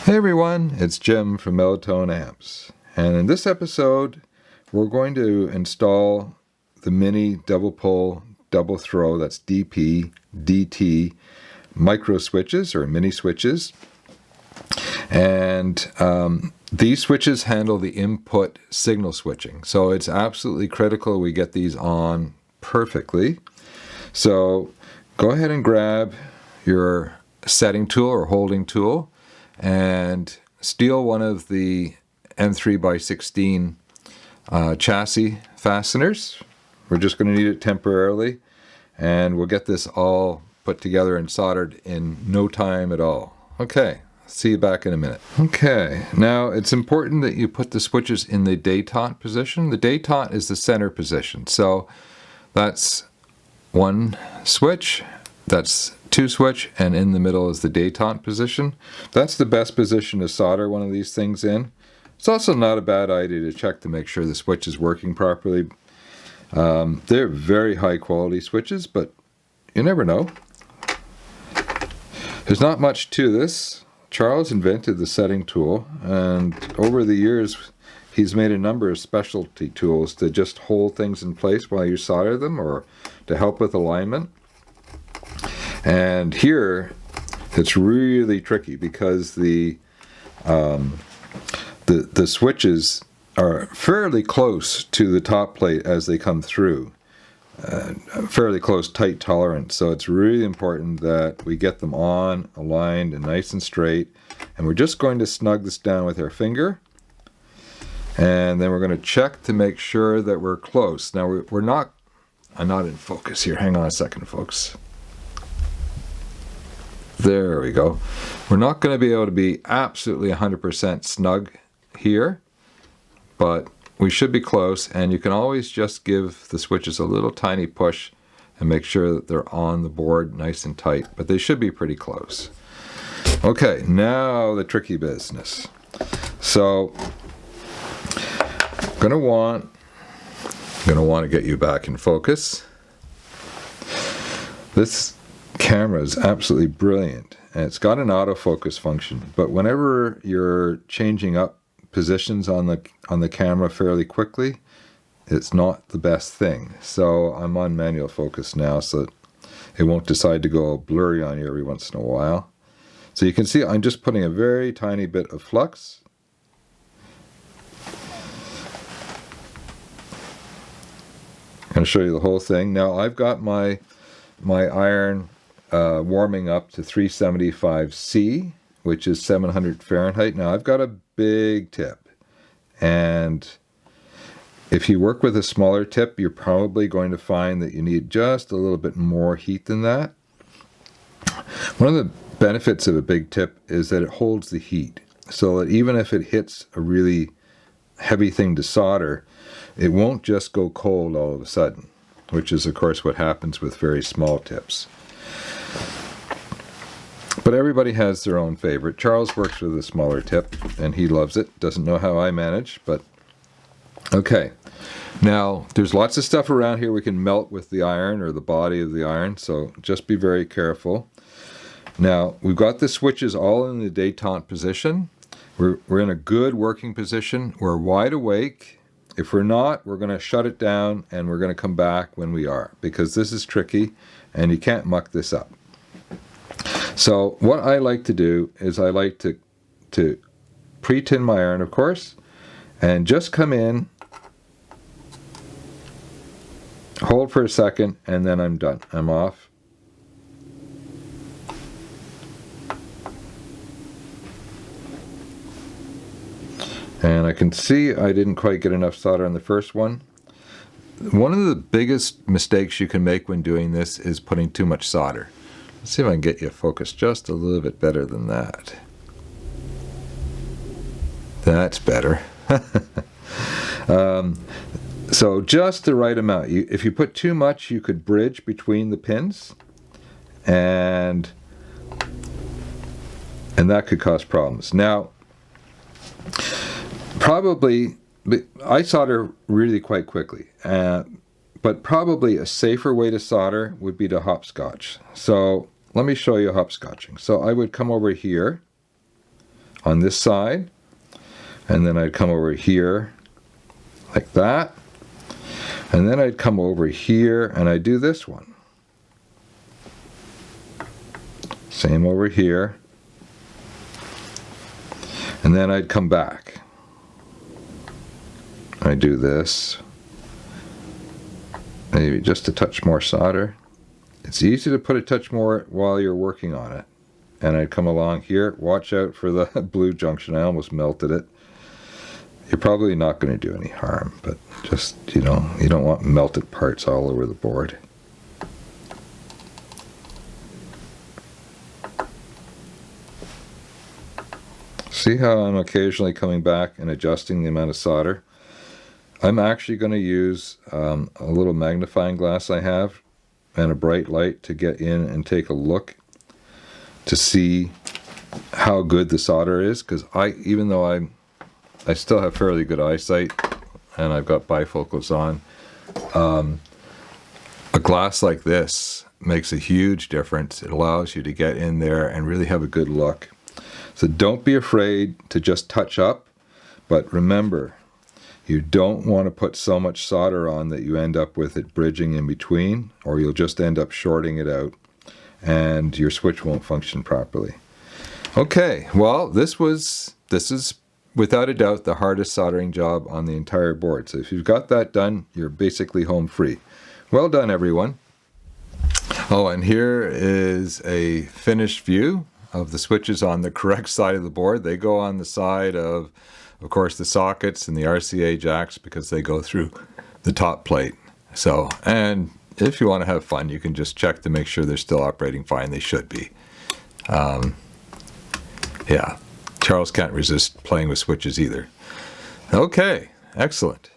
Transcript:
Hey everyone, it's Jim from Ep11 Amps, and in this episode we're going to install the mini double pull double throw, that's DP, DT micro switches or mini switches, and these switches handle the input signal switching, so it's absolutely critical we get these on perfectly. So go ahead and grab your setting tool or holding tool and steal one of the M3x16 chassis fasteners. We're just going to need it temporarily, and we'll get this all put together and soldered in no time at all. Okay, see you back in a minute. Okay, now it's important that you put the switches in the détente position. The détente is the center position, so that's one switch, that's two switch, and in the middle is the détente position. That's the best position to solder one of these things in. It's also not a bad idea to check to make sure the switch is working properly. They're very high quality switches, but you never know. There's not much to this. Charles invented the setting tool, and over the years he's made a number of specialty tools to just hold things in place while you solder them or to help with alignment. And here it's really tricky because the switches are fairly close to the top plate as they come through, fairly close, tight tolerance. So it's really important that we get them on, aligned, and nice and straight. And we're just going to snug this down with our finger, and then we're going to check to make sure that we're close. Now we're not. I'm not in focus here. Hang on a second, folks. There we go. We're not going to be able to be absolutely 100% snug here, but we should be close, and you can always just give the switches a little tiny push and make sure that they're on the board nice and tight, but they should be pretty close. Okay, now the tricky business. So I'm gonna want to get you back in focus. This camera is absolutely brilliant, and it's got an autofocus function, but whenever you're changing up positions on the camera fairly quickly, it's not the best thing. So I'm on manual focus now, so it won't decide to go blurry on you every once in a while. So you can see I'm just putting a very tiny bit of flux. I'm going to show you the whole thing. Now I've got my iron warming up to 375 C, which is 700 Fahrenheit. Now I've got a big tip, and if you work with a smaller tip, you're probably going to find that you need just a little bit more heat than that. One of the benefits of a big tip is that it holds the heat, so that even if it hits a really heavy thing to solder, it won't just go cold all of a sudden, which is of course what happens with very small tips. But everybody has their own favorite. Charles works with a smaller tip, and he loves it. Doesn't know how I manage, but okay. Now, there's lots of stuff around here we can melt with the iron or the body of the iron, so just be very careful. Now, we've got the switches all in the détente position. We're in a good working position. We're wide awake. If we're not, we're going to shut it down, and we're going to come back when we are, because this is tricky, and you can't muck this up. So what I like to do is I like to pre-tin my iron, of course, and just come in, hold for a second, and then I'm done. I'm off. And I can see I didn't quite get enough solder on the first one. One of the biggest mistakes you can make when doing this is putting too much solder. Let's see if I can get you focused just a little bit better than that. That's better. So just the right amount. If you put too much, you could bridge between the pins, and that could cause problems. Now, probably, I solder really quite quickly, but probably a safer way to solder would be to hopscotch. So let me show you hopscotching. So I would come over here on this side, and then I'd come over here like that, and then I'd come over here and I'd do this one. Same over here, and then I'd come back. I do this, maybe just a touch more solder. It's easy to put a touch more while you're working on it. And I'd come along here, watch out for the blue junction, I almost melted it. You're probably not going to do any harm, but just, you know, you don't want melted parts all over the board. See how I'm occasionally coming back and adjusting the amount of solder? I'm actually going to use a little magnifying glass I have and a bright light to get in and take a look to see how good the solder is, because even though I still have fairly good eyesight and I've got bifocals on, a glass like this makes a huge difference. It allows you to get in there and really have a good look. So don't be afraid to just touch up, but remember, you don't want to put so much solder on that you end up with it bridging in between, or you'll just end up shorting it out and your switch won't function properly. Okay, well, this is without a doubt the hardest soldering job on the entire board. So if you've got that done, you're basically home free. Well done, everyone. Oh, and here is a finished view of the switches on the correct side of the board. They go on the side of course, the sockets and the RCA jacks, because they go through the top plate. So, and if you want to have fun, you can just check to make sure they're still operating fine. They should be. Yeah, Charles can't resist playing with switches either. Okay, excellent.